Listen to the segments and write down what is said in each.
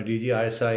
DG ISI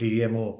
DMO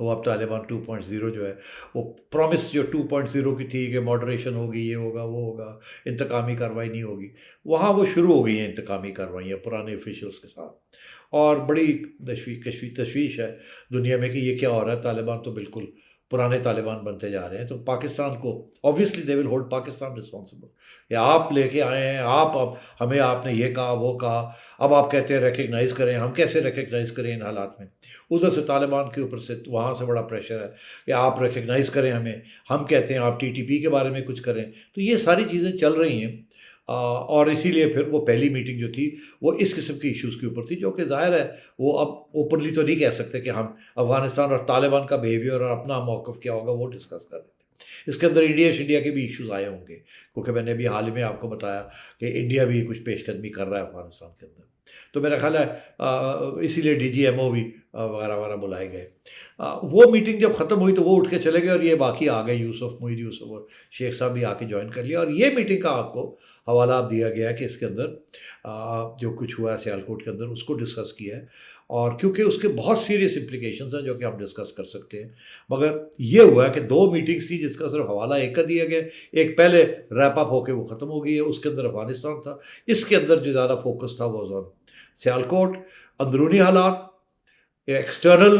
وہ اب طالبان 2.0 جو ہے وہ پرومس جو 2.0 کی تھی کہ ماڈریشن ہوگی، یہ ہوگا وہ ہوگا، انتقامی کارروائی نہیں ہوگی، وہاں وہ شروع ہو گئی ہیں انتقامی کارروائیاں پرانے آفیشلس کے ساتھ، اور بڑی تشویش ہے دنیا میں کہ یہ کیا ہو رہا ہے. طالبان تو بالکل پرانے طالبان بنتے جا رہے ہیں. تو پاکستان کو obviously they will hold Pakistan responsible کہ آپ لے کے آئے ہیں، آپ اب ہمیں آپ نے یہ کہا وہ کہا، اب آپ کہتے ہیں ریکگنائز کریں. ہم کیسے ریکگنائز کریں ان حالات میں؟ ادھر سے طالبان کے اوپر سے وہاں سے بڑا پریشر ہے کہ آپ ریکگنائز کریں ہمیں، ہم کہتے ہیں آپ TTP کے بارے میں کچھ کریں. تو یہ ساری چیزیں چل رہی ہیں، اور اسی لیے پھر وہ پہلی میٹنگ جو تھی وہ اس قسم کی ایشوز کے اوپر تھی، جو کہ ظاہر ہے وہ اب اوپنلی تو نہیں کہہ سکتے کہ ہم افغانستان اور طالبان کا بیہیویئر اور اپنا موقف کیا ہوگا وہ ڈسکس کر رہے تھے. اس کے اندر انڈیا کے بھی ایشوز آئے ہوں گے، کیونکہ میں نے بھی حال ہی میں آپ کو بتایا کہ انڈیا بھی کچھ پیش قدمی کر رہا ہے افغانستان کے اندر. تو میرا خیال ہے اسی لیے DGMO بھی وغیرہ وغیرہ بلائے گئے. وہ میٹنگ جب ختم ہوئی تو وہ اٹھ کے چلے گئے، اور یہ باقی آ گئے، محی یوسف اور شیخ صاحب بھی آ کے جوائن کر لیا. اور یہ میٹنگ کا آپ کو حوالہ اب دیا گیا ہے کہ اس کے اندر جو کچھ ہوا ہے سیالکوٹ کے اندر اس کو ڈسکس کیا ہے، اور کیونکہ اس کے بہت سیریس امپلیکیشنز ہیں جو کہ ہم ڈسکس کر سکتے ہیں. مگر یہ ہوا ہے کہ 2 میٹنگز تھی جس کا صرف حوالہ ایک کا دیا گیا، ایک پہلے ریپ اپ ہو کے وہ ختم ہو گئی ہے، اس کے اندر افغانستان تھا. اس کے اندر جو زیادہ فوکس تھا وہ سیالکوٹ، اندرونی حالات، ایکسٹرنل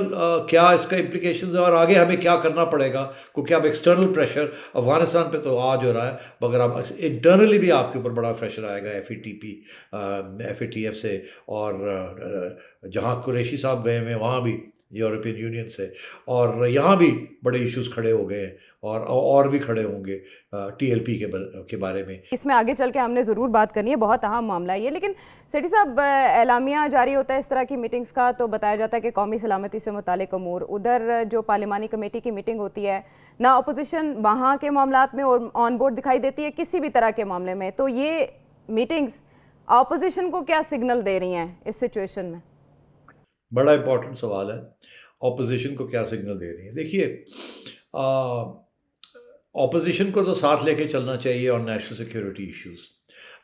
کیا اس کا امپلیکیشنز ہے، اور آگے ہمیں کیا کرنا پڑے گا، کیونکہ اب ایکسٹرنل پریشر افغانستان پہ تو آ جو رہا ہے، مگر اب انٹرنلی بھی آپ کے اوپر بڑا پریشر آئے گا FATF سے، اور جہاں قریشی صاحب گئے ہوئے ہیں وہاں بھی یورپین یونین سے، اور یہاں بھی بڑے ایشوز کھڑے ہو گئے ہیں، اور بھی کھڑے ہوں گے TLP کے بارے میں. اس میں آگے چل کے ہم نے ضرور بات کرنی ہے، بہت اہم معاملہ ہے یہ. لیکن سیٹھی صاحب، اعلامیہ جاری ہوتا ہے اس طرح کی میٹنگز کا تو بتایا جاتا ہے کہ قومی سلامتی سے متعلق امور، ادھر جو پارلیمانی کمیٹی کی میٹنگ ہوتی ہے، نہ اپوزیشن وہاں کے معاملات میں اور آن بورڈ دکھائی دیتی ہے کسی بھی طرح کے معاملے میں. تو یہ میٹنگز اپوزیشن کو کیا سگنل دے رہی ہیں اس سچویشن میں؟ بڑا امپورٹنٹ سوال ہے، اپوزیشن کو کیا سگنل دے رہی ہیں. دیکھیے، اپوزیشن کو تو ساتھ لے کے چلنا چاہیے اور نیشنل سیکیورٹی ایشوز،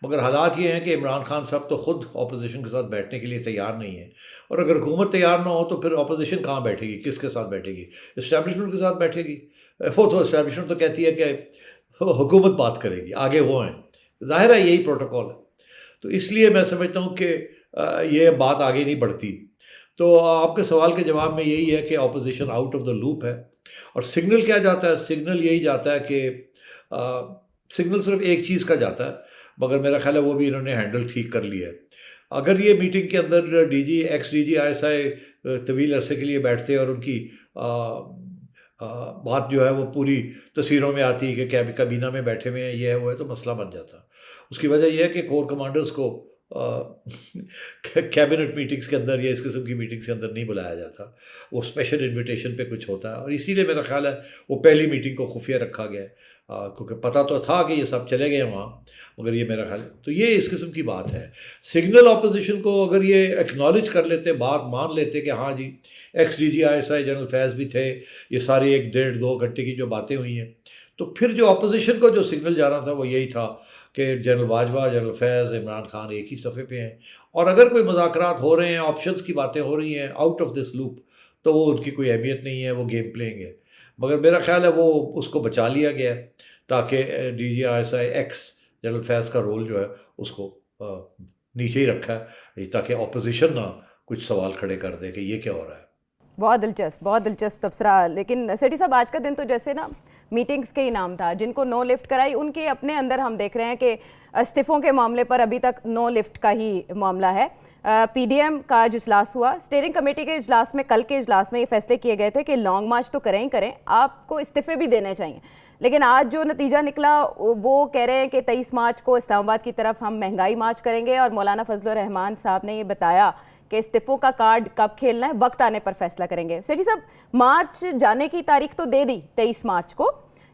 مگر حالات یہ ہیں کہ عمران خان صاحب تو خود اپوزیشن کے ساتھ بیٹھنے کے لیے تیار نہیں ہیں، اور اگر حکومت تیار نہ ہو تو پھر اپوزیشن کہاں بیٹھے گی، کس کے ساتھ بیٹھے گی؟ اسٹیبلشمنٹ کے ساتھ بیٹھے گی. وہ تو اسٹیبلشمنٹ تو کہتی ہے کہ حکومت بات کرے گی، آگے وہ ہیں، ظاہر ہے یہی پروٹوکول ہے. تو اس لیے میں سمجھتا ہوں کہ یہ بات آگے نہیں بڑھتی. تو آپ کے سوال کے جواب میں یہی ہے کہ opposition out of the loop ہے. اور سگنل کیا جاتا ہے؟ سگنل یہی جاتا ہے کہ سگنل صرف ایک چیز کا جاتا ہے، مگر میرا خیال ہے وہ بھی انہوں نے ہینڈل ٹھیک کر لیا ہے. اگر یہ میٹنگ کے اندر ایکس ڈی جی ISI طویل عرصے کے لیے بیٹھتے اور ان کی بات جو ہے وہ پوری تصویروں میں آتی کہ کابینہ میں بیٹھے ہوئے ہیں، یہ ہے وہ ہے، تو مسئلہ بن جاتا. اس کی وجہ یہ ہے کہ کور کمانڈرز کو کیبنٹ میٹنگز کے اندر یا اس قسم کی میٹنگز کے اندر نہیں بلایا جاتا، وہ اسپیشل انویٹیشن پہ کچھ ہوتا ہے. اور اسی لیے میرا خیال ہے وہ پہلی میٹنگ کو خفیہ رکھا گیا ہے، کیونکہ پتہ تو تھا کہ یہ سب چلے گئے وہاں، مگر یہ میرا خیال ہے. تو یہ اس قسم کی بات ہے. سگنل اپوزیشن کو اگر یہ ایکنالج کر لیتے، بات مان لیتے کہ ہاں جی ایکس DG ISI جنرل فیض بھی تھے، یہ ساری 1.5-2 گھنٹے کی جو باتیں ہوئی ہیں، تو پھر جو اپوزیشن کو جو سگنل جانا تھا وہ یہی تھا کہ جنرل باجوہ، جنرل فیض، عمران خان ایک ہی صفحے پہ ہیں، اور اگر کوئی مذاکرات ہو رہے ہیں، آپشنز کی باتیں ہو رہی ہیں آؤٹ آف دس لوپ، تو وہ ان کی کوئی اہمیت نہیں ہے، وہ گیم پلینگ ہے. مگر میرا خیال ہے وہ اس کو بچا لیا گیا ہے، تاکہ DG ISI ایکس جنرل فیض کا رول جو ہے اس کو نیچے ہی رکھا ہے، تاکہ اپوزیشن نہ کچھ سوال کھڑے کر دے کہ یہ کیا ہو رہا ہے. بہت دلچسپ تبصرہ. لیکن سیٹھی صاحب، آج کا دن تو جیسے نا میٹنگز کے ہی نام تھا، جن کو نو لفٹ کرائی ان کے اپنے اندر ہم دیکھ رہے ہیں کہ استعفوں کے معاملے پر ابھی تک نو لفٹ کا ہی معاملہ ہے. PDM کا جو اجلاس ہوا، اسٹیئرنگ کمیٹی کے اجلاس میں، کل کے اجلاس میں یہ فیصلے کیے گئے تھے کہ لانگ مارچ تو کریں ہی کریں، آپ کو استعفے بھی دینے چاہیے. لیکن آج جو نتیجہ نکلا وہ کہہ رہے ہیں کہ 23 مارچ کو اسلام آباد کی طرف ہم مہنگائی مارچ کریں گے، اور مولانا فضل الرحمان صاحب نے یہ بتایا کہ استعفوں کا کارڈ کب کھیلنا ہے وقت آنے پر فیصلہ کریں گے. سیٹھی صاحب، مارچ جانے کی تاریخ تو دے دی 23 مارچ کو،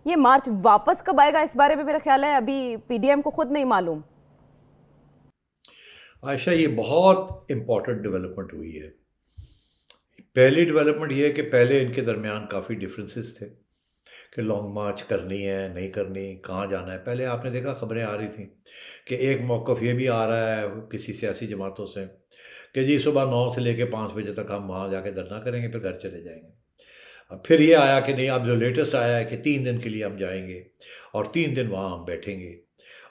یہ مارچ واپس کب آئے گا اس بارے میں میرا خیال ہے ابھی PDM کو خود نہیں معلوم. عائشہ، یہ بہت امپورٹنٹ ڈیولپمنٹ ہوئی ہے. پہلی ڈیولپمنٹ یہ ہے کہ پہلے ان کے درمیان کافی ڈفرینسز تھے کہ لانگ مارچ کرنی ہے نہیں کرنی، کہاں جانا ہے. پہلے آپ نے دیکھا خبریں آ رہی تھیں کہ ایک موقف یہ بھی آ رہا ہے کسی سیاسی جماعتوں سے کہ جی صبح 9 سے لے کے 5 بجے تک ہم وہاں جا کے دھرنا کریں گے، پھر گھر چلے جائیں گے. پھر یہ آیا کہ نہیں، اب جو لیٹسٹ آیا ہے کہ 3 دن کے لیے ہم جائیں گے اور 3 دن وہاں ہم بیٹھیں گے،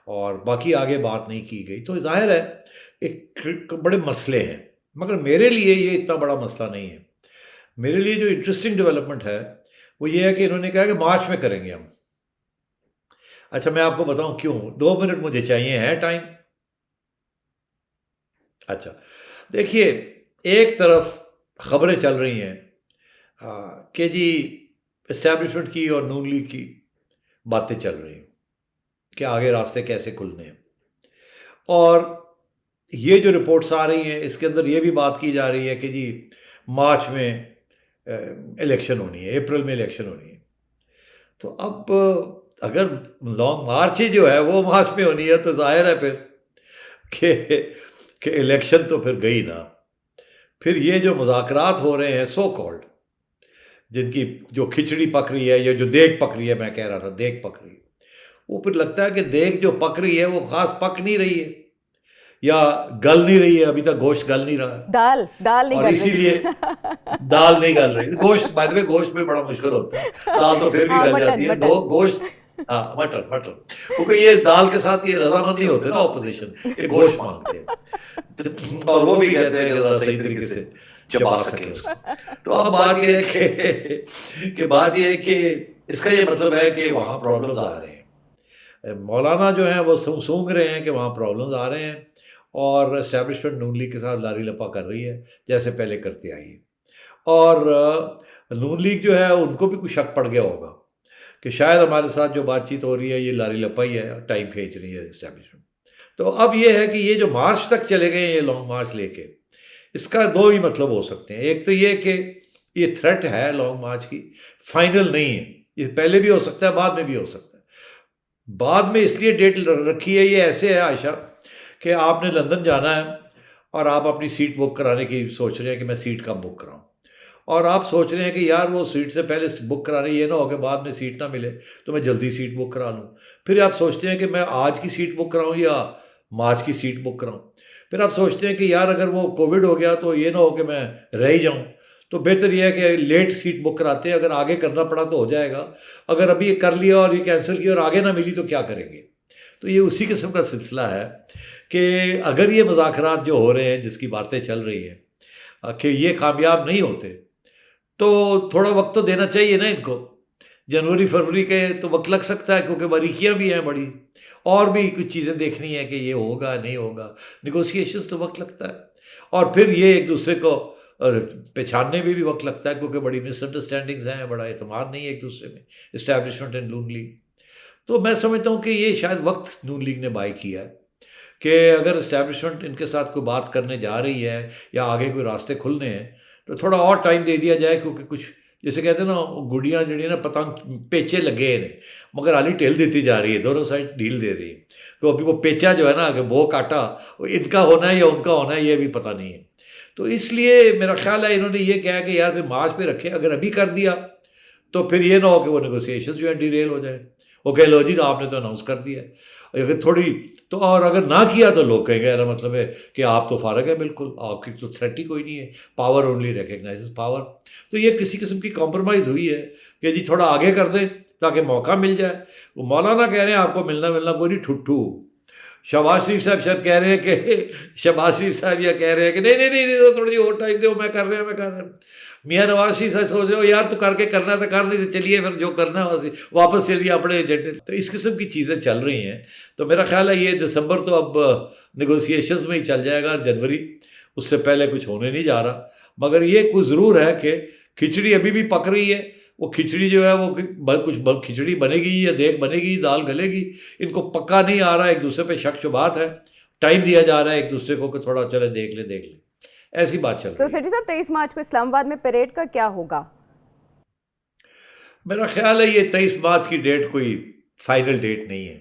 اور باقی آگے بات نہیں کی گئی. تو ظاہر ہے ایک بڑے مسئلے ہیں، مگر میرے لیے یہ اتنا بڑا مسئلہ نہیں ہے. میرے لیے جو انٹرسٹنگ ڈیولپمنٹ ہے وہ یہ ہے کہ انہوں نے کہا کہ مارچ میں کریں گے ہم. اچھا میں آپ کو بتاؤں کیوں، 2 منٹ مجھے چاہیے، ہے ٹائم؟ اچھا دیکھیے، ایک طرف خبریں چل رہی ہیں کہ جی اسٹیبلشمنٹ کی اور نون لیگ کی باتیں چل رہی ہیں کہ آگے راستے کیسے کھلنے ہیں، اور یہ جو رپورٹس آ رہی ہیں اس کے اندر یہ بھی بات کی جا رہی ہے کہ جی مارچ میں الیکشن ہونی ہے، اپریل میں الیکشن ہونی ہے. تو اب اگر لانگ مارچ ہی جو ہے وہ مارچ میں ہونی ہے تو ظاہر ہے پھر کہ الیکشن تو پھر گئی نا. پھر یہ جو مذاکرات ہو رہے ہیں سو کالڈ، جن کی جو کھچڑی پک رہی ہے یا جو دیگ پک رہی ہے، میں کہہ رہا تھا دیگ پک رہی ہے، وہ پھر لگتا ہے کہ دیگ جو پک رہی ہے وہ خاص پک نہیں رہی ہے یا گل نہیں رہی ہے، ابھی تک گوشت گل نہیں رہا ہے. دال نہیں اور گل اسی رہی. لیے دال نہیں گل رہی. گوشت بائی دا وے گوشت میں بڑا مشکل ہوتا ہے، دال تو پھر بھی گل جاتی ہے. گوشت مٹن کیونکہ یہ دال کے ساتھ یہ رضامند نہیں ہوتے نا اپوزیشن، یہ گوشت مانگتے ہیں اور وہ بھی کہتے ہیں کہ ذرا صحیح طریقے سے چبا سکے اس کو. تو اب بات یہ ہے کہ بات یہ ہے کہ اس کا یہ مطلب ہے کہ وہاں پرابلمز آ رہے ہیں. مولانا جو ہیں وہ سونگ رہے ہیں کہ وہاں پرابلمز آ رہے ہیں، اور اسٹیبلشمنٹ نون لیگ کے ساتھ لاری لپا کر رہی ہے جیسے پہلے کرتی آئی ہے. اور نون لیگ جو ہے ان کو بھی کچھ شک پڑ گیا ہوگا کہ شاید ہمارے ساتھ جو بات چیت ہو رہی ہے یہ لاری لپا ہی ہے، ٹائم کھینچ رہی ہے اسٹیبلشمنٹ. تو اب یہ ہے کہ یہ جو مارچ تک چلے گئے ہیں یہ لانگ مارچ لے کے، اس کا 2 ہی مطلب ہو سکتے ہیں. ایک تو یہ کہ یہ تھریٹ ہے لانگ مارچ کی، فائنل نہیں ہے، یہ پہلے بھی ہو سکتا ہے بعد میں بھی ہو سکتا ہے. بعد میں اس لیے ڈیٹ رکھی ہے، یہ ایسے ہے عائشہ کہ آپ نے لندن جانا ہے اور آپ اپنی سیٹ بک کرانے کی سوچ رہے ہیں کہ میں سیٹ کب بک کراؤں، اور آپ سوچ رہے ہیں کہ یار وہ سیٹ سے پہلے بک کرانے، یہ نہ ہو کہ بعد میں سیٹ نہ ملے تو میں جلدی سیٹ بک کرا لوں. پھر آپ سوچتے ہیں کہ میں آج کی سیٹ بک کراؤں یا مارچ کی سیٹ بک کراؤں. پھر آپ سوچتے ہیں کہ یار اگر وہ کووڈ ہو گیا تو یہ نہ ہو کہ میں رہ ہی جاؤں، تو بہتر یہ ہے کہ لیٹ سیٹ بک کراتے ہیں، اگر آگے کرنا پڑا تو ہو جائے گا، اگر ابھی کر لیا اور یہ کینسل کیا اور آگے نہ ملی تو کیا کریں گے. تو یہ اسی قسم کا سلسلہ ہے کہ اگر یہ مذاکرات جو ہو رہے ہیں جس کی باتیں چل رہی ہیں کہ یہ کامیاب نہیں ہوتے تو تھوڑا وقت تو دینا چاہیے نا ان کو. جنوری فروری کے تو وقت لگ سکتا ہے کیونکہ باریکیاں بھی ہیں بڑی، اور بھی کچھ چیزیں دیکھنی ہے کہ یہ ہوگا نہیں ہوگا، نیگوسیشنز تو وقت لگتا ہے. اور پھر یہ ایک دوسرے کو پہچاننے میں بھی وقت لگتا ہے کیونکہ بڑی مس انڈرسٹینڈنگز ہیں، بڑا اعتماد نہیں ہے ایک دوسرے میں اسٹیبلشمنٹ اینڈ نون لیگ. تو میں سمجھتا ہوں کہ یہ شاید وقت نون لیگ نے بائی کیا ہے کہ اگر اسٹیبلشمنٹ ان کے ساتھ کوئی بات کرنے جا رہی ہے یا آگے کوئی راستے کھلنے ہیں تو تھوڑا اور ٹائم دے دیا جائے، کیونکہ کچھ جیسے کہتے ہیں نا گڑیاں جڑی نا پتنگ پیچے لگے ہیں مگر آلی ٹھیل دیتی جا رہی ہے، دونوں سائڈ ڈھیل دے رہی ہے. تو ابھی وہ پیچا جو ہے نا کہ وہ کاٹا ان کا ہونا ہے یا ان کا ہونا ہے یہ بھی پتہ نہیں ہے. تو اس لیے میرا خیال ہے انہوں نے یہ کہا کہ یار پھر مارچ پہ رکھیں، اگر ابھی کر دیا تو پھر یہ نہ ہو کہ وہ نیگوسیشنز جو ہے ڈیریل ہو جائیں. وہ کہہ لو جی آپ نے تو اناؤنس کر دیا ہے، اگر تھوڑی تو، اور اگر نہ کیا تو لوگ کہیں گے میرا مطلب ہے کہ آپ تو فارغ ہے، بالکل آپ کی تو تھریٹ ہی کوئی نہیں ہے، پاور اونلی ریکگنائزز پاور. تو یہ کسی قسم کی کمپرومائز ہوئی ہے کہ جی تھوڑا آگے کر دیں تاکہ موقع مل جائے. وہ مولانا کہہ رہے ہیں آپ کو ملنا کوئی نہیں، ٹھٹھو. شہباز شریف صاحب کہہ رہے ہیں کہ شہباز شریف صاحب یہ کہہ رہے ہیں کہ نہیں تھوڑی اور ٹائم دو، میں کر رہا ہوں. میاں نواز شریف صاحب سوچ رہے ہو یار تو کر کے کرنا تو کر، نہیں تو چلیے پھر جو کرنا ہے واپس چلیے اپنے ایجنڈے. تو اس قسم کی چیزیں چل رہی ہیں. تو میرا خیال ہے یہ دسمبر تو اب نیگوسیشنز میں ہی چل جائے گا، جنوری اس سے پہلے کچھ ہونے نہیں جا رہا. مگر یہ کچھ ضرور ہے کہ کھچڑی ابھی بھی پک رہی ہے. وہ کھچڑی جو ہے وہ کچھ کھچڑی بنے گی یا دیگ بنے گی، دال گلے گی، ان کو پکا نہیں آ رہا، ایک دوسرے پہ شک شبہات ہے، ٹائم دیا جا رہا ہے ایک دوسرے کو کہ تھوڑا چلے دیکھ لیں، ایسی بات چل رہی ہے. تو سیٹھی صاحب 23 مارچ کو اسلام آباد میں پریڈ کا کیا ہوگا؟ میرا خیال ہے یہ 23 مارچ کی ڈیٹ کوئی فائنل ڈیٹ نہیں ہے،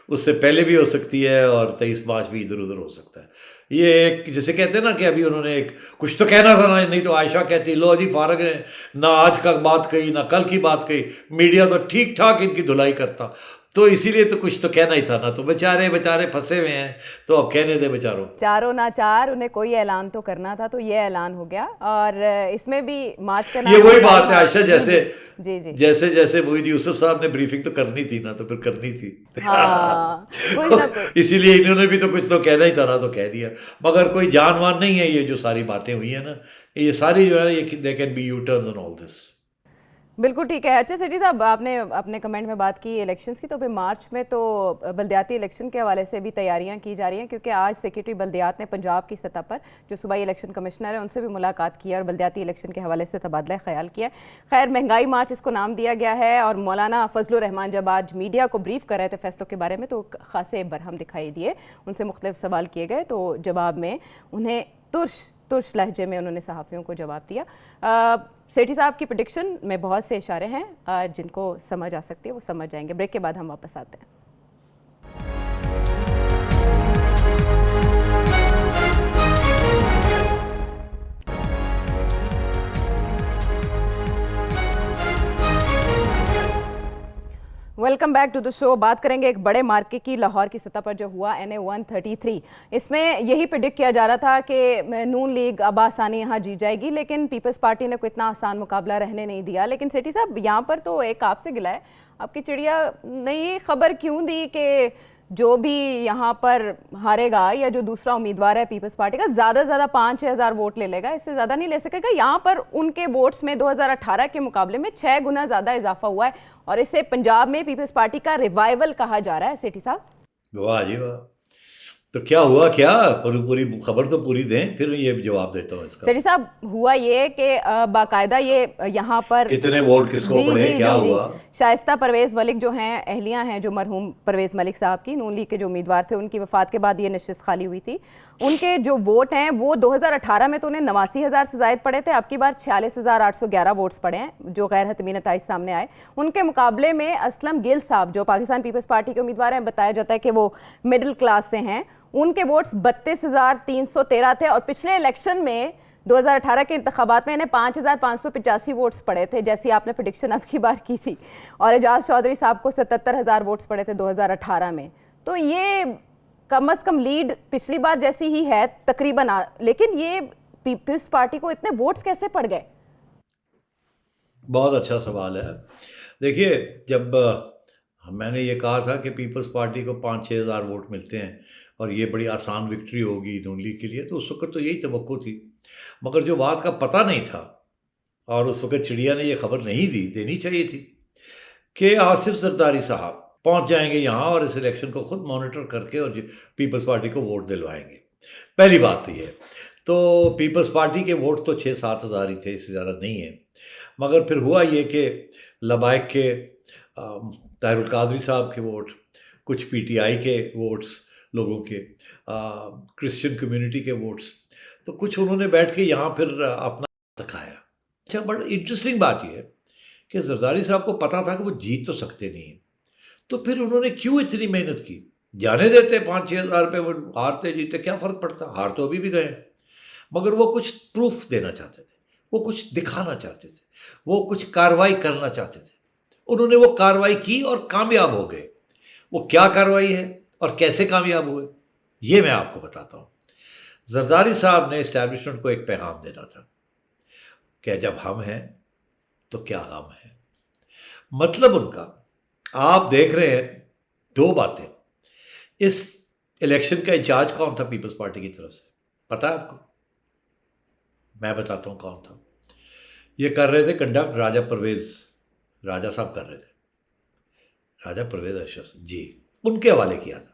اس سے پہلے بھی ہو سکتی ہے اور 23 مارچ بھی ادھر ادھر ہو سکتا ہے. یہ ایک جیسے کہتے ہیں نا کہ ابھی انہوں نے ایک کچھ تو کہنا تھا نا، نہیں تو عائشہ کہتی لو جی فارغ ہیں، نہ آج کا بات کہی نہ کل کی بات کہی، میڈیا تو ٹھیک ٹھاک ان کی دھلائی کرتا. تو اسی لیے تو کچھ تو کہنا ہی تھا نا. تو بیچارے پھنسے ہوئے ہیں, تو اب کہنے دے بیچاروں. چاروں نہ چار, انہیں کوئی اعلان تو کرنا تھا, تو یہ اعلان ہو گیا. اور اس میں بھی مارچ کا یہ وہی بات ہے عائشہ, جی جی جیسے موحد یوسف صاحب نے بریفنگ تو کرنی تھی نا, تو پھر کرنی تھی. اسی لیے انہوں نے بھی تو کچھ تو کہنا ہی تھا نا, تو کہہ دیا. مگر کوئی جان وان نہیں ہے. یہ جو ساری باتیں ہوئی ہیں نا, یہ ساری جو ہے یہ they can be you turns on all this. بالکل ٹھیک ہے. اچھا سیٹھی صاحب, آپ نے اپنے کمنٹ میں بات کی الیکشنز کی, تو پھر مارچ میں تو بلدیاتی الیکشن کے حوالے سے بھی تیاریاں کی جا رہی ہیں, کیونکہ آج سیکریٹری بلدیات نے پنجاب کی سطح پر جو صوبائی الیکشن کمشنر ہیں ان سے بھی ملاقات کی ہے اور بلدیاتی الیکشن کے حوالے سے تبادلہ خیال کیا ہے. خیر, مہنگائی مارچ اس کو نام دیا گیا ہے, اور مولانا فضل الرحمان جب آج میڈیا کو بریف کر رہے تھے فیصلوں کے بارے میں تو خاصے برہم دکھائی دیے. ان سے مختلف سوال کیے گئے, تو جواب میں انہیں ترش لہجے میں انہوں نے صحافیوں کو جواب دیا. سیٹھی صاحب کی پریڈکشن میں بہت سے اشارے ہیں, جن کو سمجھ آ سکتی ہے وہ سمجھ جائیں گے. بریک کے بعد ہم واپس آتے ہیں. ویلکم بیک ٹو دا شو. بات کریں گے ایک بڑے مارکے کی, لاہور کی سطح پر جو ہوا NA 133. اس میں یہی پریڈکٹ کیا جا رہا تھا کہ نون لیگ اب آسانی یہاں جیت جائے گی, لیکن پیپلز پارٹی نے کوئی اتنا آسان مقابلہ رہنے نہیں دیا. لیکن سیٹھی صاحب, یہاں پر تو ایک آپ سے گلا ہے, آپ کی چڑیا نے یہ خبر کیوں دی کہ جو بھی یہاں پر ہارے گا یا جو دوسرا امیدوار ہے پیپلز پارٹی کا, زیادہ سے زیادہ 5-6 ہزار ووٹ لے لے گا, اس سے زیادہ نہیں لے سکے گا. یہاں پر ان کے ووٹس میں 2018 کے مقابلے میں 6 گنا زیادہ اضافہ ہوا ہے, اور اسے پنجاب میں پیپلز پارٹی کا ریوائول کہا جا رہا ہے. سیٹھی صاحب, واہ جی واہ. تو کیا ہوا, کیا پوری خبر تو پوری دیں, پھر میں یہ جواب دیتا ہوں اس کا. سیٹھی صاحب, ہوا یہ کہ باقاعدہ یہ یہاں پر کتنے ووٹ کس کو پڑے, کیا ہوا. شائستہ پرویز ملک جو ہیں, اہلیہ ہیں جو مرحوم پرویز ملک صاحب کی, نون لیگ کے جو امیدوار تھے, ان کی وفات کے بعد یہ نشست خالی ہوئی تھی. ان کے جو ووٹ ہیں وہ 2018 میں تو انہیں 89,000 سے زائد پڑے تھے, اب کی بار 46,811 ووٹس پڑے ہیں جو غیر حتمی نتائج سامنے آئے. ان کے مقابلے میں اسلم گل صاحب جو پاکستان پیپلز پارٹی کے امیدوار ہیں, بتایا جاتا ہے کہ وہ مڈل کلاس سے ہیں, ان کے ووٹس 32,313 تھے, اور پچھلے الیکشن میں 2018 کے انتخابات میں انہیں 5,585 ووٹس پڑے تھے, جیسی آپ نے پریڈکشن اب کی بار کی تھی, اور اعجاز چودھری صاحب کو 77,000 ووٹس پڑے تھے 2018 میں. تو یہ کم از کم لیڈ پچھلی بار جیسی ہی ہے تقریباً, لیکن یہ پیپلز پارٹی کو اتنے ووٹس کیسے پڑ گئے؟ بہت اچھا سوال ہے. دیکھیے, جب میں نے یہ کہا تھا کہ پیپلز پارٹی کو 5-6 ہزار ووٹ ملتے ہیں اور یہ بڑی آسان وکٹری ہوگی نون لیگ کے لیے, تو اس وقت تو یہی توقع تھی. مگر جو بات کا پتہ نہیں تھا, اور اس وقت چڑیا نے یہ خبر نہیں دینی چاہیے تھی کہ آصف زرداری صاحب پہنچ جائیں گے یہاں اور اس الیکشن کو خود مانیٹر کر کے اور پیپلز پارٹی کو ووٹ دلوائیں گے. پہلی بات تو یہ. تو پیپلز پارٹی کے ووٹ تو 6-7 ہزار ہی تھے, اس سے زیادہ نہیں ہیں. مگر پھر ہوا یہ کہ لبائک کے طاہر القادری صاحب کے ووٹ, کچھ PTI کے ووٹس لوگوں کے, کرسچن کمیونٹی کے ووٹس, تو کچھ انہوں نے بیٹھ کے یہاں پھر اپنا دکھایا. اچھا, بڑا انٹرسٹنگ بات یہ ہے کہ زرداری صاحب کو پتہ تھا کہ وہ جیت تو سکتے نہیں, تو پھر انہوں نے کیوں اتنی محنت کی. جانے دیتے 5-6 ہزار روپے, وہ ہارتے جیتے کیا فرق پڑتا, ہار تو ابھی بھی گئے. مگر وہ کچھ پروف دینا چاہتے تھے, وہ کچھ دکھانا چاہتے تھے, وہ کچھ کارروائی کرنا چاہتے تھے. انہوں نے وہ کارروائی کی اور کامیاب ہو گئے. وہ کیا کارروائی ہے اور کیسے کامیاب ہوئے, یہ میں آپ کو بتاتا ہوں. زرداری صاحب نے اسٹیبلشمنٹ کو ایک پیغام دینا تھا کہ جب ہم ہیں تو کیا غم ہے. مطلب ان کا, آپ دیکھ رہے ہیں 2 باتیں. اس الیکشن کا انچارج کون تھا پیپلز پارٹی کی طرف سے, پتہ ہے آپ کو؟ میں بتاتا ہوں کون تھا. یہ کر رہے تھے کنڈکٹ راجہ صاحب کر رہے تھے, راجہ پرویز اشرف جی, ان کے حوالے کیا تھا.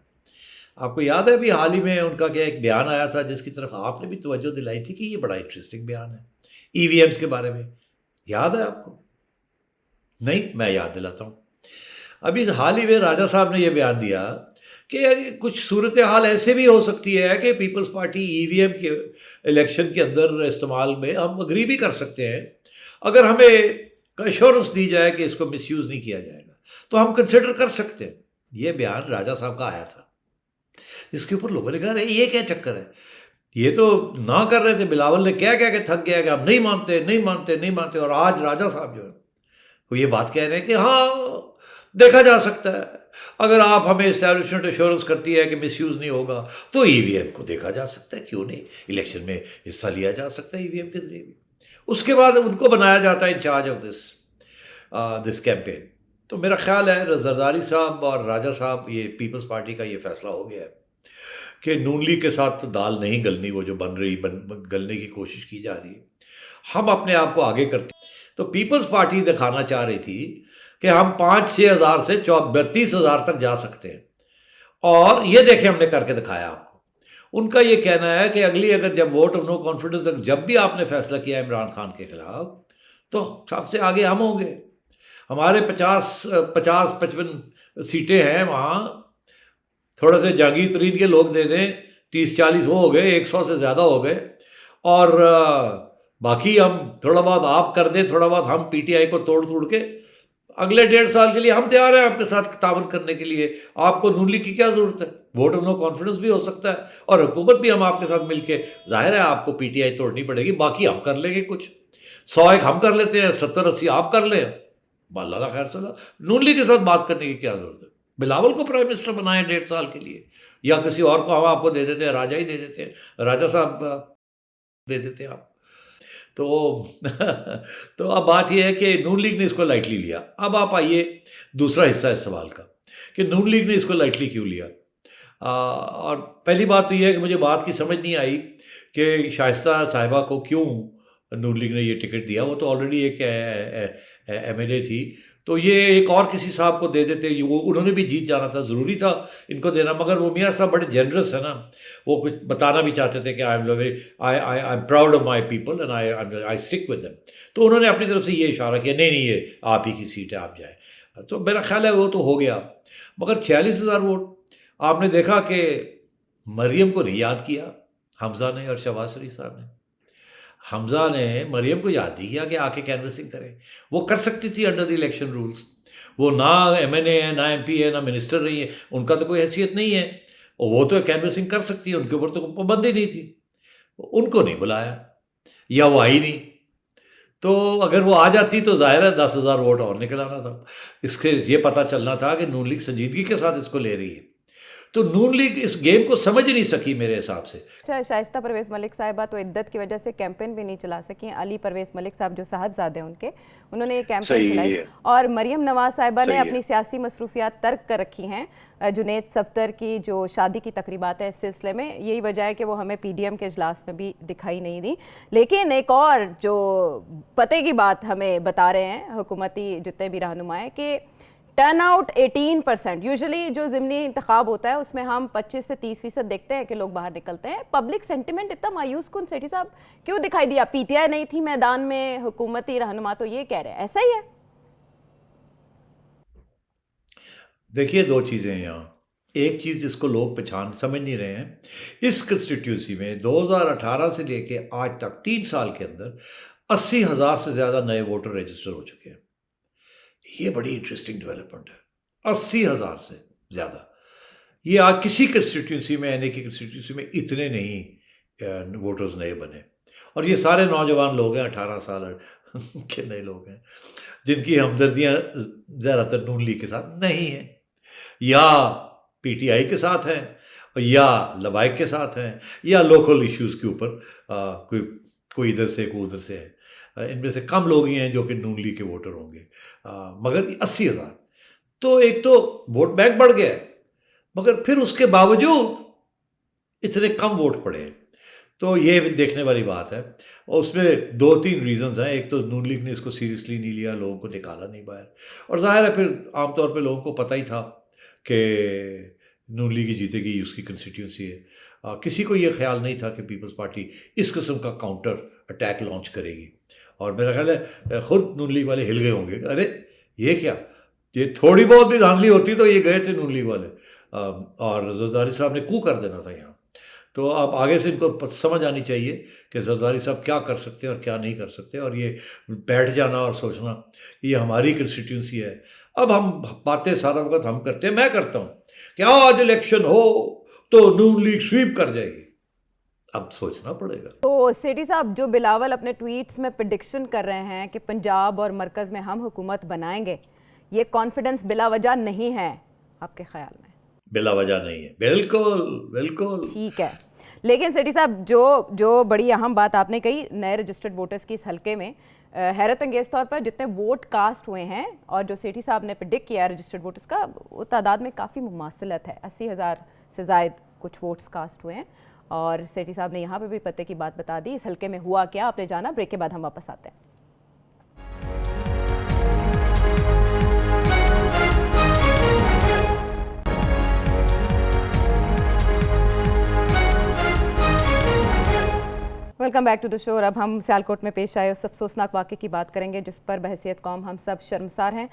آپ کو یاد ہے ابھی حال ہی میں ان کا کیا ایک بیان آیا تھا جس کی طرف آپ نے بھی توجہ دلائی تھی کہ یہ بڑا انٹرسٹنگ بیان ہے, EVMs کے بارے میں. یاد ہے آپ کو؟ نہیں, میں یاد دلاتا ہوں. ابھی حال ہی میں راجہ صاحب نے یہ بیان دیا کہ کچھ صورتحال ایسے بھی ہو سکتی ہے کہ پیپلز پارٹی EVM کے الیکشن کے اندر استعمال میں ہم اگری بھی کر سکتے ہیں, اگر ہمیں ایشورنس دی جائے کہ اس کو مس یوز نہیں کیا جائے گا تو ہم کنسیڈر کر سکتے ہیں. یہ بیان راجہ صاحب کا آیا تھا, جس کے اوپر لوگوں نے کہا یہ کیا چکر ہے, یہ تو نہ کر رہے تھے. بلاول نے کیا کہ تھک گیا کہ ہم نہیں مانتے, اور آج راجہ صاحب جو ہے وہ یہ بات کہہ رہے ہیں کہ ہاں دیکھا جا سکتا ہے. اگر آپ ہمیں اسٹیبلشمنٹ ایشورنس کرتی ہے کہ مس یوز نہیں ہوگا تو ای وی ایم کو دیکھا جا سکتا ہے, کیوں نہیں, الیکشن میں حصہ لیا جا سکتا ہے ای وی ایم کے ذریعے بھی. اس کے بعد ان کو بنایا جاتا ہے انچارج آف دس کیمپین. تو میرا خیال ہے زرداری صاحب اور راجہ صاحب, یہ پیپلز پارٹی کا یہ فیصلہ ہو گیا ہے کہ نون لیگ کے ساتھ تو دال نہیں گلنی, وہ جو گلنے کی کوشش کی جا رہی ہے. ہم اپنے آپ کو آگے کرتے. تو پیپلز پارٹی دکھانا چاہ رہی تھی کہ ہم 5-6 ہزار سے 32 ہزار تک جا سکتے ہیں, اور یہ دیکھیں ہم نے کر کے دکھایا آپ کو. ان کا یہ کہنا ہے کہ اگر جب ووٹ آف نو کانفیڈنس جب بھی آپ نے فیصلہ کیا عمران خان کے خلاف تو سب سے آگے ہم ہوں گے. ہمارے 50-55 سیٹیں ہیں وہاں, تھوڑے سے جہانگیر ترین کے لوگ دے دیں, 30-40 وہ ہو گئے, 100 سے زیادہ ہو گئے, اور باقی ہم تھوڑا بہت آپ کر دیں, تھوڑا بہت ہم پی ٹی آئی کو توڑ کے اگلے 1.5 سال کے لیے ہم تیار ہیں آپ کے ساتھ تعاون کرنے کے لیے. آپ کو نون لیگ کی کیا ضرورت ہے؟ ووٹ آف نو کانفیڈنس بھی ہو سکتا ہے اور حکومت بھی ہم آپ کے ساتھ مل کے, ظاہر ہے آپ کو پی ٹی آئی توڑنی پڑے گی, باقی ہم کر لیں گے. کچھ 100 ہم کر لیتے ہیں, 70-80 آپ کر لیں, اللہ خیر صلاح. نون لیگ کے ساتھ بات کرنے کی کیا ضرورت ہے؟ بلاول کو پرائم منسٹر بنائیں 1.5 سال کے لیے, یا کسی اور کو ہم آپ کو دے دیتے ہیں, راجہ ہی دے دیتے ہیں, راجہ صاحب دے دیتے ہیں آپ. تو اب بات یہ ہے کہ نون لیگ نے اس کو لائٹلی لیا. اب آپ آئیے دوسرا حصہ اس سوال کا کہ نون لیگ نے اس کو لائٹلی کیوں لیا. اور پہلی بات تو یہ ہے کہ مجھے بات کی سمجھ نہیں آئی کہ شائستہ صاحبہ کو کیوں نون لیگ نے یہ ٹکٹ دیا. وہ تو آلریڈی ایک ایم ایل اے تھی, تو یہ ایک اور کسی صاحب کو دے دیتے, وہ انہوں نے بھی جیت جانا تھا, ضروری تھا ان کو دینا. مگر وہ میاں صاحب بڑے جنرس ہیں نا, وہ کچھ بتانا بھی چاہتے تھے کہ I am proud of my people and I stick with them. تو انہوں نے اپنی طرف سے یہ اشارہ کیا, نہیں یہ آپ ہی کی سیٹ ہے, آپ جائیں. تو میرا خیال ہے وہ تو ہو گیا. مگر 46,000 ووٹ آپ نے دیکھا کہ مریم کو نہیں یاد کیا حمزہ نے اور شہباز شریف صاحب نے. حمزہ نے مریم کو یاد نہیں کیا کہ آ کے کینوسنگ کریں. وہ کر سکتی تھی انڈر دی الیکشن رولز. وہ نہ ایم این اے ہے, نہ ایم پی ہے, نہ منسٹر رہی ہے, ان کا تو کوئی حیثیت نہیں ہے, اور وہ تو کینوسنگ کر سکتی ہے, ان کے اوپر تو کوئی پابندی نہیں تھی. ان کو نہیں بلایا یا وہ آئی نہیں. تو اگر وہ آ جاتی تو ظاہر ہے 10,000 ووٹ اور نکل آنا تھا. اس کے یہ پتہ چلنا تھا کہ نون لیگ سنجیدگی کے ساتھ اس کو لے رہی ہے. تو نون لیگ اس گیم کو سمجھ نہیں سکی میرے حساب سے. اچھا, شائستہ پرویز ملک صاحبہ تو عدت کی وجہ سے کیمپین بھی نہیں چلا سکیں. علی پرویز ملک صاحب جو صاحبزادے ہیں ان کے, انہوں نے یہ کیمپین چلائی, اور مریم نواز صاحبہ نے اپنی سیاسی مصروفیات ترک کر رکھی ہیں. جنید صفدر کی جو شادی کی تقریبات ہیں اس سلسلے میں, یہی وجہ ہے کہ وہ ہمیں پی ڈی ایم کے اجلاس میں بھی دکھائی نہیں دی. لیکن ایک اور جو پتے کی بات ہمیں بتا رہے ہیں حکومتی جتنے بھی رہنما ہیں کہ ٹرن آؤٹ 18%. یوزلی جو ضمنی انتخاب ہوتا ہے اس میں ہم 25 سے 30% دیکھتے ہیں کہ لوگ باہر نکلتے ہیں. پبلک سینٹیمنٹ اتنا مایوس کن سیٹھی صاحب کیوں دکھائی دیا؟ پی ٹی آئی نہیں تھی میدان میں, حکومتی رہنما تو یہ کہہ رہے ہیں, ایسا ہی ہے؟ دیکھیے 2 چیزیں ہیں یہاں. ایک چیز جس کو لوگ سمجھ نہیں رہے ہیں, اس کنسٹیٹیوسی میں 2018 سے لے کے آج تک 3 سال کے اندر 80,000 سے زیادہ نئے ووٹر رجسٹر ہو چکے ہیں. یہ بڑی انٹرسٹنگ ڈیولپمنٹ ہے. 80,000 سے زیادہ. یہ آج کسی کنسٹیٹیوسی میں, این اے کی کنسٹیٹیوسی میں اتنے نہیں ووٹرز نئے بنے, اور یہ سارے نوجوان لوگ ہیں, 18 سال کے نئے لوگ ہیں, جن کی ہمدردیاں زیادہ تر نون لیگ کے ساتھ نہیں ہیں, یا پی ٹی آئی کے ساتھ ہیں, یا لبائک کے ساتھ ہیں, یا لوکل ایشوز کے اوپر کوئی ادھر سے کوئی ادھر سے ہے. ان میں سے کم لوگ ہی ہیں جو کہ نون لیگ کے ووٹر ہوں گے. مگر 80,000 تو ایک تو ووٹ بینک بڑھ گیا ہے, مگر پھر اس کے باوجود اتنے کم ووٹ پڑے ہیں. تو یہ دیکھنے والی بات ہے, اور اس میں 2-3 ریزنز ہیں. ایک تو نون لیگ نے اس کو سیریسلی نہیں لیا, لوگوں کو نکالا نہیں باہر, اور ظاہر ہے پھر عام طور پہ لوگوں کو پتہ ہی تھا کہ نون لیگ ہی جیتے گی, اس کی کنسٹیٹیوسی ہے. کسی کو یہ خیال نہیں تھا کہ پیپلز پارٹی اس قسم کا کاؤنٹر اٹیک لانچ کرے گی. اور میرا خیال ہے خود نون لیگ والے ہل گئے ہوں گے, ارے یہ کیا, یہ تھوڑی بہت بھی دھاندلی ہوتی تو یہ گئے تھے نون لیگ والے, اور زرداری صاحب نے کو کر دینا تھا یہاں. تو اب آگے سے ان کو سمجھ آنی چاہیے کہ زرداری صاحب کیا کر سکتے ہیں اور کیا نہیں کر سکتے. اور یہ بیٹھ جانا اور سوچنا کہ یہ ہماری کنسٹیٹیوسی ہے, اب ہم باتیں سارا وقت ہم کرتے ہیں, میں کرتا ہوں کہ آج الیکشن ہو تو نون لیگ سویپ کر جائے گی, اب سوچنا پڑے گا. تو سیٹھی صاحب جو بلاول اپنے ٹویٹس میں پریڈکشن کر رہے ہیں کہ پنجاب اور مرکز میں ہم حکومت بنائیں گے, یہ کانفیڈنس بلا وجہ نہیں ہے آپ کے خیال میں؟ بلا وجہ نہیں ہے، بالکل بالکل ٹھیک ہے، لیکن سیٹھی صاحب جو بڑی اہم بات آپ نے کہی نئے رجسٹرڈ ووٹرز کی اس حلقے میں، حیرت انگیز طور پر جتنے ووٹ کاسٹ ہوئے ہیں اور جو سیٹھی صاحب نے پریڈکٹ کیا ہے رجسٹرڈ ووٹرز کا، وہ تعداد میں کافی مماثلت ہے، 80,000 سے زائد کچھ ووٹس کاسٹ ہوئے ہیں. اور سیٹھی صاحب نے یہاں پہ بھی پتے کی بات بتا دی. اس حلقے میں ہوا کیا آپ نے جانا. بریک کے بعد ہم واپس آتے ہیں. ویلکم بیک ٹو دا شو. اب ہم سیالکوٹ میں پیش آئے اس افسوسناک واقعے کی بات کریں گے جس پر بحیثیت قوم ہم سب شرمسار ہیں.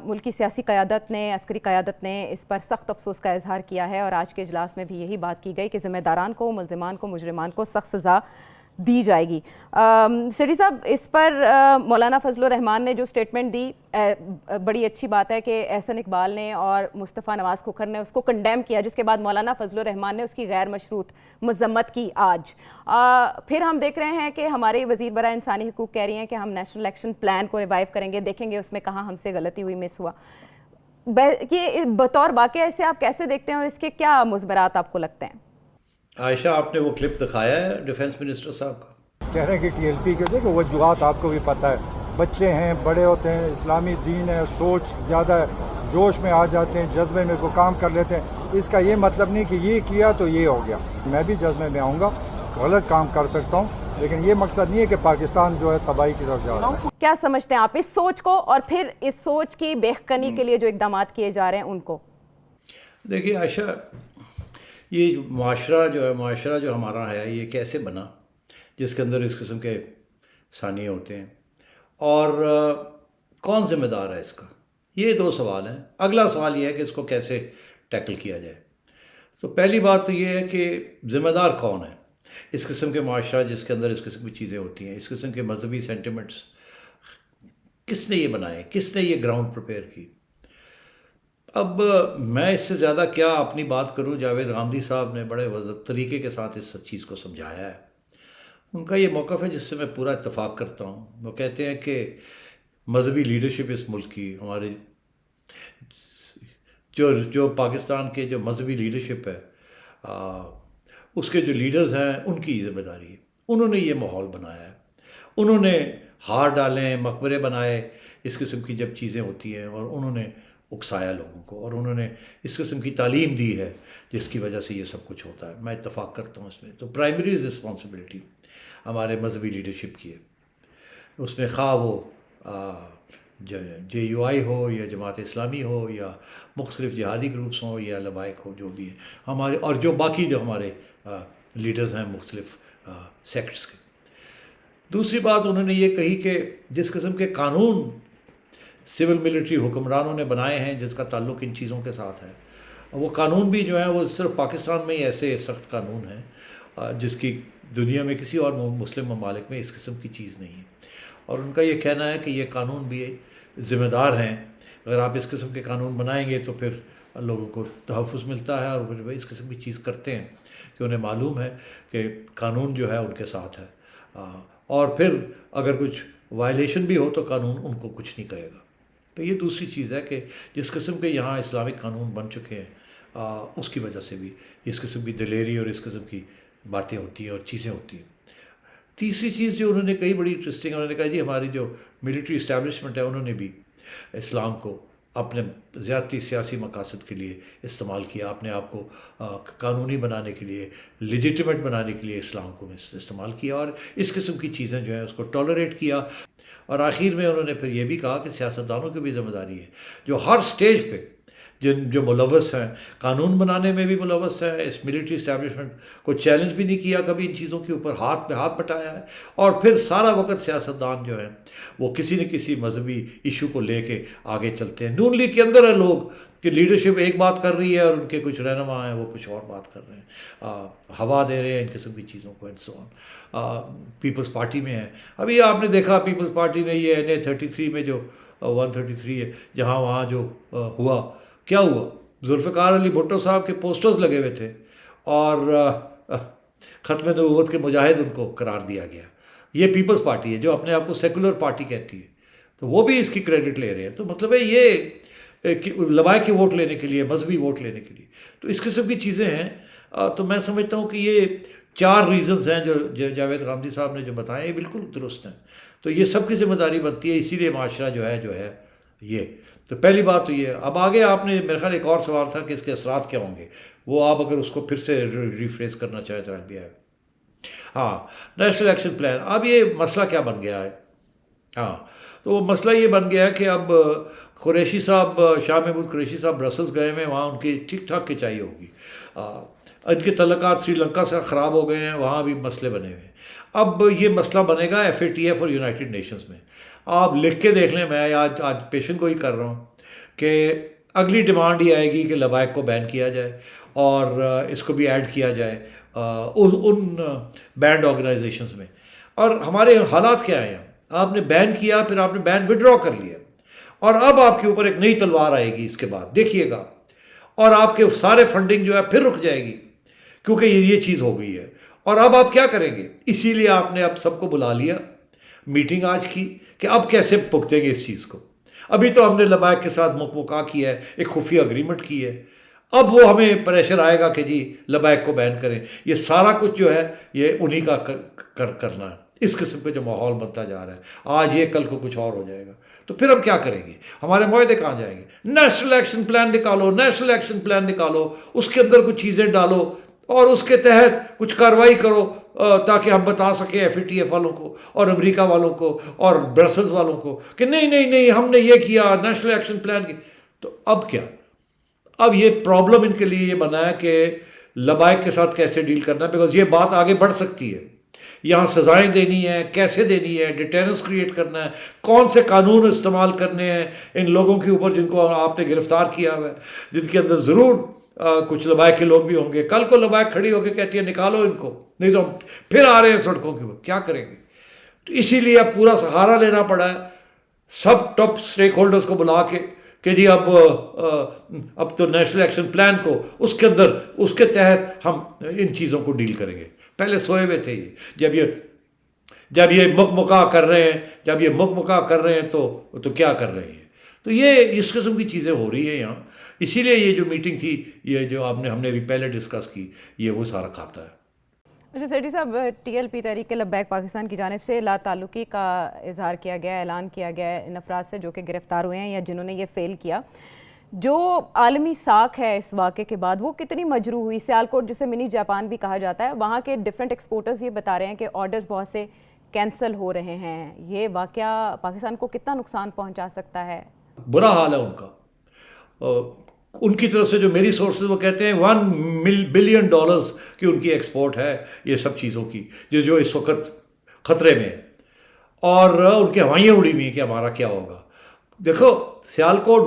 ملک کی سیاسی قیادت نے، عسکری قیادت نے اس پر سخت افسوس کا اظہار کیا ہے اور آج کے اجلاس میں بھی یہی بات کی گئی کہ ذمہ داران کو، ملزمان کو، مجرمان کو سخت سزا دی جائے گی. سیٹھی صاحب، اس پر مولانا فضل الرحمان نے جو سٹیٹمنٹ دی، بڑی اچھی بات ہے کہ احسن اقبال نے اور مصطفیٰ نواز کھوکھر نے اس کو کنڈیم کیا، جس کے بعد مولانا فضل الرحمان نے اس کی غیر مشروط مذمت کی. آج پھر ہم دیکھ رہے ہیں کہ ہماری وزیر برائے انسانی حقوق کہہ رہی ہیں کہ ہم نیشنل ایکشن پلان کو ریوائیو کریں گے، دیکھیں گے اس میں کہاں ہم سے غلطی ہوئی، مس ہوا. یہ بطور واقعہ اسے آپ کیسے دیکھتے ہیں اور اس کے کیا مضمرات آپ کو لگتے ہیں؟ عائشہ، آپ نے وہ کلپ دکھایا ہے ڈیفینس منسٹر صاحب کا؟ کہہ رہے ہیں کہ ٹی ایل پی کے دیکھو وجوہات آپ کو بھی پتہ ہے، بچے ہیں، بڑے ہوتے ہیں، اسلامی دین ہے، سوچ زیادہ ہے، جوش میں آ جاتے ہیں، جذبے میں کوئی کام کر لیتے ہیں. اس کا یہ مطلب نہیں کہ یہ کیا تو یہ ہو گیا. میں بھی جذبے میں آؤں گا، غلط کام کر سکتا ہوں، لیکن یہ مقصد نہیں ہے کہ پاکستان جو ہے تباہی کی طرف جا رہا ہے. کیا سمجھتے ہیں آپ اس سوچ کو اور پھر اس سوچ کی بہکنی کے لیے جو اقدامات کیے جا رہے ہیں ان کو؟ دیکھیے عائشہ، یہ معاشرہ جو ہمارا ہے، یہ کیسے بنا جس کے اندر اس قسم کے ثانیے ہوتے ہیں، اور کون ذمہ دار ہے اس کا؟ یہ دو سوال ہیں. اگلا سوال یہ ہے کہ اس کو کیسے ٹیکل کیا جائے. تو پہلی بات تو یہ ہے کہ ذمہ دار کون ہے اس قسم کے معاشرہ جس کے اندر اس قسم کی چیزیں ہوتی ہیں، اس قسم کے مذہبی سینٹیمنٹس کس نے یہ بنائے، کس نے یہ گراؤنڈ پریپیئر کی؟ اب میں اس سے زیادہ کیا اپنی بات کروں. جاوید غامدی صاحب نے بڑے طریقے کے ساتھ اس چیز کو سمجھایا ہے. ان کا یہ موقف ہے جس سے میں پورا اتفاق کرتا ہوں. وہ کہتے ہیں کہ مذہبی لیڈرشپ اس ملک کی، ہمارے جو پاکستان کے جو مذہبی لیڈرشپ ہے، اس کے جو لیڈرز ہیں ان کی ذمہ داری ہے. انہوں نے یہ ماحول بنایا ہے، انہوں نے ہار ڈالے، مقبرے بنائے، اس قسم کی جب چیزیں ہوتی ہیں، اور انہوں نے اکسایا لوگوں کو، اور انہوں نے اس قسم کی تعلیم دی ہے جس کی وجہ سے یہ سب کچھ ہوتا ہے. میں اتفاق کرتا ہوں اس میں. تو پرائمری رسپانسبلٹی ہمارے مذہبی لیڈرشپ کی ہے. اس میں خواہ وہ جے یو آئی ہو یا جماعت اسلامی ہو یا مختلف جہادی گروپس ہوں یا لبائک ہو، جو بھی ہیں ہمارے، اور جو باقی جو ہمارے لیڈرز ہیں مختلف سیکٹس کے. دوسری بات انہوں نے یہ کہی کہ جس قسم کے قانون سول ملٹری حکمرانوں نے بنائے ہیں جس کا تعلق ان چیزوں کے ساتھ ہے، وہ قانون بھی جو ہیں وہ صرف پاکستان میں ہی ایسے سخت قانون ہیں جس کی دنیا میں کسی اور مسلم ممالک میں اس قسم کی چیز نہیں ہے. اور ان کا یہ کہنا ہے کہ یہ قانون بھی ذمہ دار ہیں. اگر آپ اس قسم کے قانون بنائیں گے تو پھر لوگوں کو تحفظ ملتا ہے، اور پھر اس قسم کی چیز کرتے ہیں کہ انہیں معلوم ہے کہ قانون جو ہے ان کے ساتھ ہے، اور پھر اگر کچھ وائلیشن بھی ہو تو قانون ان کو کچھ نہیں کہے گا. تو یہ دوسری چیز ہے کہ جس قسم کے یہاں اسلامک قانون بن چکے ہیں، اس کی وجہ سے بھی اس قسم کی دلیری اور اس قسم کی باتیں ہوتی ہیں اور چیزیں ہوتی ہیں. تیسری چیز جو انہوں نے کہی بڑی انٹرسٹنگ، انہوں نے کہا جی ہماری جو ملٹری اسٹیبلشمنٹ ہے انہوں نے بھی اسلام کو اپنے زیادتی سیاسی مقاصد کے لیے استعمال کیا، اپنے آپ کو قانونی بنانے کے لیے، لیجیٹیمیٹ بنانے کے لیے اسلام کو استعمال کیا، اور اس قسم کی چیزیں جو ہیں اس کو ٹالریٹ کیا. اور آخر میں انہوں نے پھر یہ بھی کہا کہ سیاستدانوں کی بھی ذمہ داری ہے جو ہر سٹیج پہ جو ملوث ہیں، قانون بنانے میں بھی ملوث ہیں، اس ملٹری اسٹیبلشمنٹ کو چیلنج بھی نہیں کیا کبھی، ان چیزوں کے اوپر ہاتھ پہ ہاتھ بٹایا ہے، اور پھر سارا وقت سیاستدان جو ہیں وہ کسی نہ کسی مذہبی ایشو کو لے کے آگے چلتے ہیں. نون لیگ کے اندر ہے لوگ کہ لیڈرشپ ایک بات کر رہی ہے اور ان کے کچھ رہنما ہیں وہ کچھ اور بات کر رہے ہیں، ہوا دے رہے ہیں ان قسم کی چیزوں کو، and so on. Peoples Party میں ہے، ابھی آپ نے دیکھا پیپلز پارٹی نے یہ NA33 میں جو 133 ہے، جہاں وہاں جو ہوا، کیا ہوا؟ ذوالفقار علی بھٹو صاحب کے پوسٹرز لگے ہوئے تھے اور ختم نبوت کے مجاہد ان کو قرار دیا گیا. یہ پیپلز پارٹی ہے جو اپنے آپ کو سیکولر پارٹی کہتی ہے، تو وہ بھی اس کی کریڈٹ لے رہے ہیں. تو مطلب ہے یہ لبائک کے ووٹ لینے کے لیے, مذہبی ووٹ لینے کے لیے. تو اس قسم کی چیزیں ہیں. تو میں سمجھتا ہوں کہ یہ 4 ریزنز ہیں جو جاوید غامدی صاحب نے جو بتائے ہیں, یہ بالکل درست ہیں. تو یہ سب کی ذمہ داری بنتی ہے, اسی لیے معاشرہ جو ہے یہ. تو پہلی بات تو یہ. اب آگے آپ نے میرے خیال ایک اور سوال تھا کہ اس کے اثرات کیا ہوں گے, وہ آپ اگر اس کو پھر سے ریفریز کرنا چاہیں تو بھی ہے. ہاں, نیشنل ایکشن پلان. اب یہ مسئلہ کیا بن گیا ہے؟ ہاں, تو وہ مسئلہ یہ بن گیا ہے کہ اب قریشی صاحب, شاہ محمود قریشی صاحب برسلز گئے ہیں, وہاں ان کی ٹھیک ٹھاک کھنچائی ہوگی. ان کے تعلقات سری لنکا سے خراب ہو گئے ہیں, وہاں بھی مسئلے بنے ہوئے ہیں. اب یہ مسئلہ بنے گا FATF اور یونائٹڈ نیشنز میں. آپ لکھ کے دیکھ لیں, میں آج پیشن کو ہی کر رہا ہوں کہ اگلی ڈیمانڈ یہ آئے گی کہ لبائک کو بین کیا جائے اور اس کو بھی ایڈ کیا جائے ان بینڈ آرگنائزیشنز میں. اور ہمارے حالات کیا ہیں؟ آپ نے بین کیا, پھر آپ نے بین وڈرا کر لیا, اور اب آپ کے اوپر ایک نئی تلوار آئے گی اس کے بعد, دیکھیے گا. اور آپ کے سارے فنڈنگ جو ہے پھر رک جائے گی, کیونکہ یہ چیز ہو گئی ہے. اور اب آپ کیا کریں گے؟ اسی لیے آپ نے اب سب کو بلا لیا, میٹنگ آج کی, کہ اب کیسے پکتیں گے اس چیز کو. ابھی تو ہم نے لبائک کے ساتھ مکمکا کیا ہے, ایک خفیہ اگریمنٹ کی ہے. اب وہ ہمیں پریشر آئے گا کہ جی لبائک کو بین کریں. یہ سارا کچھ جو ہے یہ انہی کا کرنا ہے. اس قسم کا جو ماحول بنتا جا رہا ہے, آج یہ کل کو کچھ اور ہو جائے گا. تو پھر ہم کیا کریں گے؟ ہمارے معاہدے کہاں جائیں گے؟ نیشنل ایکشن پلان نکالو, نیشنل ایکشن پلان نکالو, اس کے اندر کچھ چیزیں ڈالو اور اس کے تحت کچھ کارروائی کرو, تاکہ ہم بتا سکیں FATF والوں کو اور امریکہ والوں کو اور برسلز والوں کو کہ نہیں ہم نے یہ کیا, نیشنل ایکشن پلان کی. تو اب کیا؟ اب یہ پرابلم ان کے لیے یہ بنا ہے کہ لبائک کے ساتھ کیسے ڈیل کرنا ہے, بیکاز یہ بات آگے بڑھ سکتی ہے. یہاں سزائیں دینی ہے, کیسے دینی ہے, ڈیٹرنس کریٹ کرنا ہے, کون سے قانون استعمال کرنے ہیں ان لوگوں کے اوپر جن کو آپ نے گرفتار کیا ہوا ہے, جن کے اندر ضرور کچھ لبائک کے لوگ بھی ہوں گے. کل کو لبائک کھڑی ہو کے کہتی ہے نکالو ان کو, نہیں تو ہم پھر آ رہے ہیں سڑکوں کے اوپر, کیا کریں گے؟ تو اسی لیے اب پورا سہارا لینا پڑا ہے سب ٹاپ اسٹیک ہولڈرز کو بلا کے کہ جی اب تو نیشنل ایکشن پلان کو اس کے اندر اس کے تحت ہم ان چیزوں کو ڈیل کریں گے. پہلے سوئے ہوئے تھے یہ, جب یہ مکمکا کر رہے ہیں تو کیا کر رہے ہیں. تو یہ اس قسم کی چیزیں ہو رہی ہیں یہاں. اسی لیے یہ جو میٹنگ تھی, یہ جو ہم نے ابھی پہلے ڈسکس کی, یہ وہ سارا کھاتا ہے. اچھا سیٹھی صاحب, TLP تحریک لبیک پاکستان کی جانب سے لا تعلقی کا اظہار کیا گیا, اعلان کیا گیا ہے ان افراد سے جو کہ گرفتار ہوئے ہیں یا جنہوں نے یہ فیل کیا. جو عالمی ساکھ ہے اس واقعے کے بعد وہ کتنی مجروح ہوئی؟ سیالکوٹ جسے منی جاپان بھی کہا جاتا ہے, وہاں کے ڈفرینٹ ایکسپورٹرز یہ بتا رہے ہیں کہ آرڈرز بہت سے کینسل ہو رہے ہیں. یہ واقعہ پاکستان کو کتنا نقصان پہنچا سکتا ہے؟ برا حال ہے ان کا. ان کی طرف سے جو میری سورسز وہ کہتے ہیں $1 بلین کی ان کی ایکسپورٹ ہے یہ سب چیزوں کی, جو اس وقت خطرے میں ہے. اور ان کی ہوائیاں اڑی ہوئی کہ ہمارا کیا ہوگا. دیکھو سیالکوٹ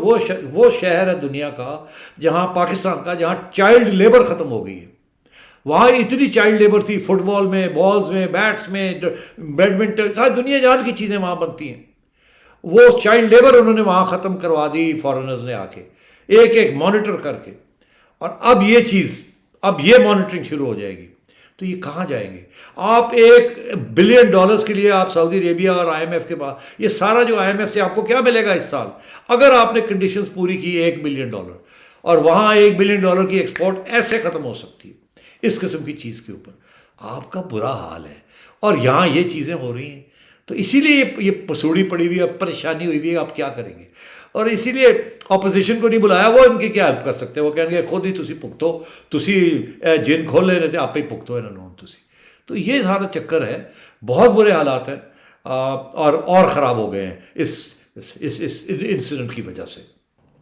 وہ شہر ہے دنیا کا جہاں پاکستان کا, جہاں چائلڈ لیبر ختم ہو گئی ہے. وہاں اتنی چائلڈ لیبر تھی, فٹ بال میں, بالز میں, بیٹس میں, بیڈمنٹن, ساری دنیا جان کی چیزیں وہاں بنتی ہیں. وہ چائلڈ لیبر انہوں نے وہاں ختم کروا دی فارنرز نے آ کے, ایک مانیٹر کر کے. اور اب یہ مانیٹرنگ شروع ہو جائے گی. تو یہ کہاں جائیں گے؟ آپ $1 بلین کے لیے آپ سعودی عربیہ اور IMF کے پاس, یہ سارا جو IMF سے آپ کو کیا ملے گا اس سال اگر آپ نے کنڈیشنز پوری کی $1 بلین, اور وہاں $1 بلین کی ایکسپورٹ ایسے ختم ہو سکتی ہے اس قسم کی چیز کے اوپر. آپ کا برا حال ہے, اور یہاں یہ چیزیں ہو رہی ہیں. تو اسی لیے یہ پسوڑی پڑی ہوئی ہے, پریشانی ہوئی ہوئی ہے, آپ کیا کریں گے؟ اور اسی لیے اپوزیشن کو نہیں بلایا. وہ ان کی کیا ہیلپ کر سکتے ہیں؟ وہ کہیں گے خود ہی تسی پکتو, تسی جن کھول لے رہے تھے آپ ہی پکتو انہوں نے تسی. تو یہ سارا چکر ہے, بہت برے حالات ہیں, اور خراب ہو گئے ہیں اس انسیڈنٹ کی وجہ سے.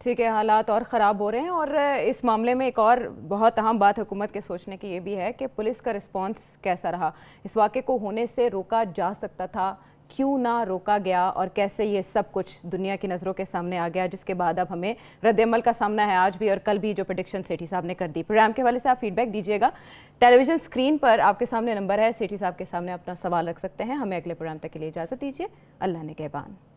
ٹھیک ہے, حالات اور خراب ہو رہے ہیں. اور اس معاملے میں ایک اور بہت اہم بات حکومت کے سوچنے کی یہ بھی ہے کہ پولیس کا رسپانس کیسا رہا. اس واقعے کو ہونے سے روکا جا سکتا تھا, کیوں نہ روکا گیا, اور کیسے یہ سب کچھ دنیا کی نظروں کے سامنے آ گیا, جس کے بعد اب ہمیں رد عمل کا سامنا ہے آج بھی اور کل بھی, جو پریڈکشن سیٹھی صاحب نے کر دی. پروگرام کے حوالے سے آپ فیڈ بیک دیجیے گا. ٹیلی ویژن اسکرین پر آپ کے سامنے نمبر ہے, سیٹھی صاحب کے سامنے اپنا سوال رکھ سکتے ہیں. ہمیں اگلے پروگرام تک کے لیے اجازت دیجیے. اللہ نگہبان.